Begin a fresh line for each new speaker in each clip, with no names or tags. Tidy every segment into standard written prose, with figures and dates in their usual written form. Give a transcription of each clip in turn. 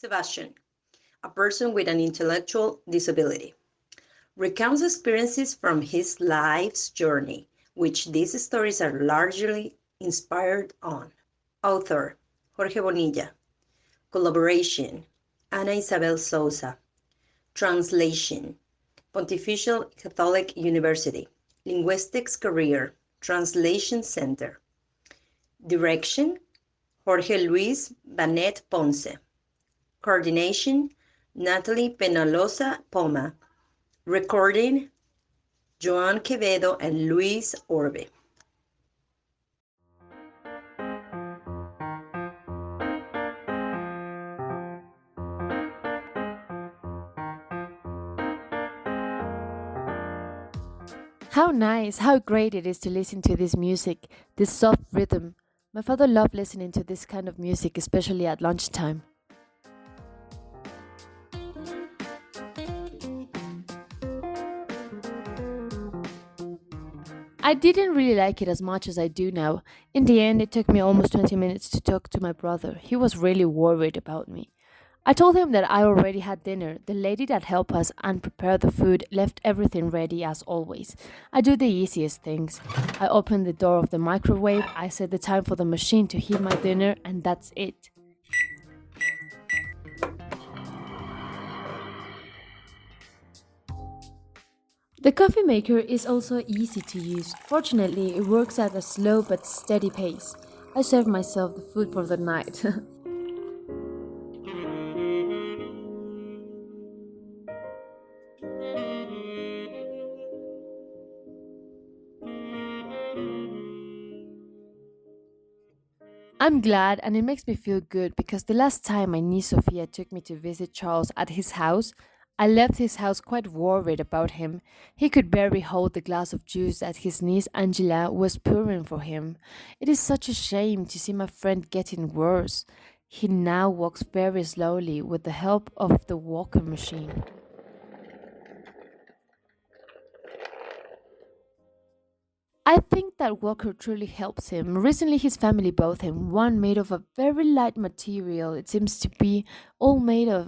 Sebastián, a person with an intellectual disability, recounts experiences from his life's journey, which these stories are largely inspired on. Author, Jorge Bonilla. Collaboration, Isabel Sousa. Translation, Pontifical Catholic University. Linguistics Career, Translation Center. Direction, Jorge Luis Banet Ponce. Coordination, Natali Penaloza Poma. Recording, Joan Quevedo and Luis Orbe.
How nice, how great it is to listen to this music, this soft rhythm. My father loved listening to this kind of music, especially at lunchtime. I didn't really like it as much as I do now. In the end, it took me almost 20 minutes to talk to my brother. He was really worried about me. I told him that I already had dinner. The lady that helped us and prepared the food left everything ready as always. I do the easiest things. I open the door of the microwave, I set the time for the machine to heat my dinner, and that's it. The coffee maker is also easy to use. Fortunately, it works at a slow but steady pace. I serve myself the food for the night. I'm glad and it makes me feel good because the last time my niece Sophia took me to visit Charles at his house, I left his house quite worried about him. He could barely hold the glass of juice that his niece Angela was pouring for him. It is such a shame to see my friend getting worse. He now walks very slowly with the help of the walker machine. I think that Walker truly helps him. Recently, his family bought him one made of a very light material. It seems to be all made of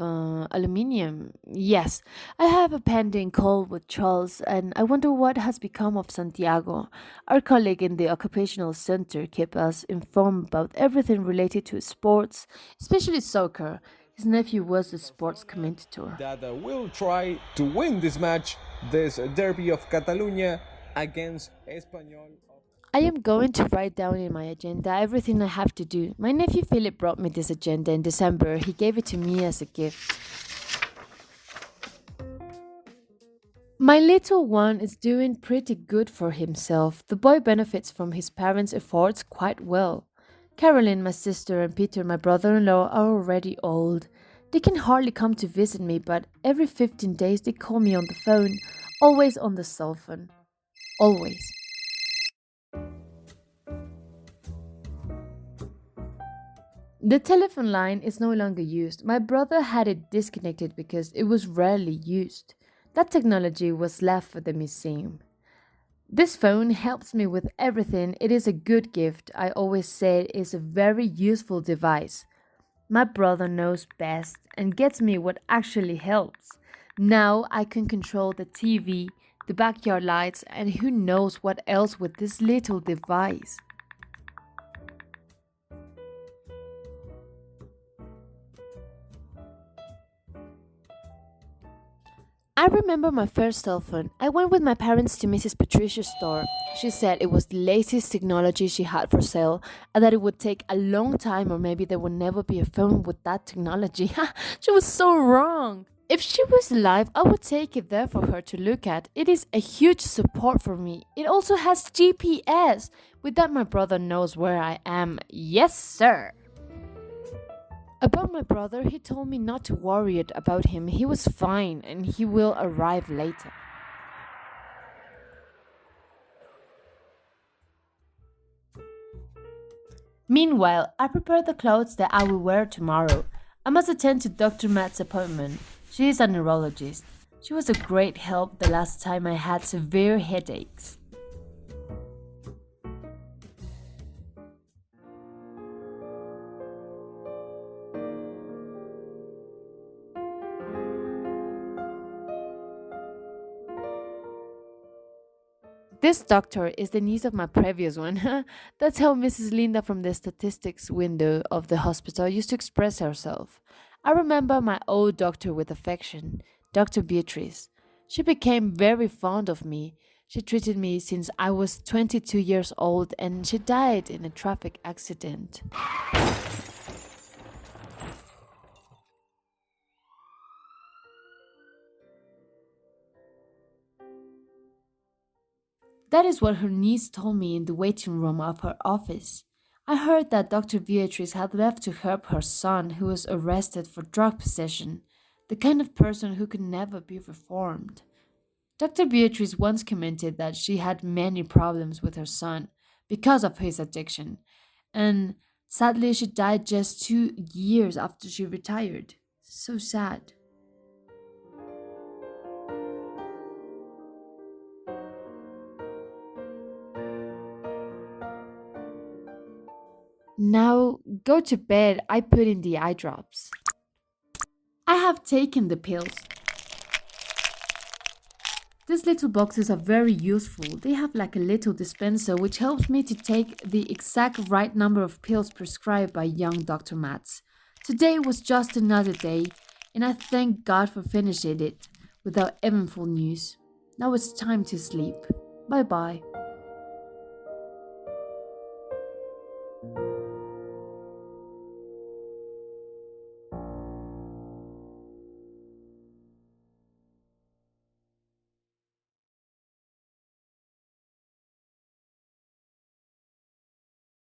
aluminium. Yes, I have a pending call with Charles, and I wonder what has become of Santiago. Our colleague in the occupational center kept us informed about everything related to sports, especially soccer. His nephew was a sports commentator.
That will try to win this match, this derby of Catalonia against Espanyol.
I am going to write down in my agenda everything I have to do. My nephew Philip brought me this agenda in December. He gave it to me as a gift. My little one is doing pretty good for himself. The boy benefits from his parents' efforts quite well. Caroline, my sister, and Peter, my brother in law, are already old. They can hardly come to visit me, but every 15 days they call me on the phone, always on the cell phone. Always. The telephone line is no longer used. My brother had it disconnected because it was rarely used. That technology was left for the museum. This phone helps me with everything. It is a good gift. I always say it is a very useful device. My brother knows best and gets me what actually helps. Now I can control the TV, the backyard lights, and who knows what else with this little device. I remember my first cell phone. I went with my parents to Mrs. Patricia's store. She said it was the latest technology she had for sale and that it would take a long time or maybe there would never be a phone with that technology. She was so wrong. If she was alive, I would take it there for her to look at. It is a huge support for me. It also has GPS. With that, my brother knows where I am. Yes, sir. About my brother, he told me not to worry about him. He was fine and he will arrive later. Meanwhile, I prepared the clothes that I will wear tomorrow. I must attend to Dr. Matt's appointment. She is a neurologist. She was a great help the last time I had severe headaches. This doctor is the niece of my previous one. That's how Mrs. Linda from the statistics window of the hospital used to express herself. I remember my old doctor with affection, Dr. Beatrice. She became very fond of me. She treated me since I was 22 years old and she died in a traffic accident. That is what her niece told me in the waiting room of her office. I heard that Dr. Beatrice had left to help her son who was arrested for drug possession, the kind of person who could never be reformed. Dr. Beatrice once commented that she had many problems with her son because of his addiction, and sadly, she died just 2 years after she retired. So sad. Now go to bed. I put in the eye drops. I have taken the pills. These little boxes are very useful. They have like a little dispenser which helps me to take the exact right number of pills prescribed by young Dr. Matz. Today was just another day, and I thank God for finishing it without eventful news. Now it's time to sleep. Bye bye.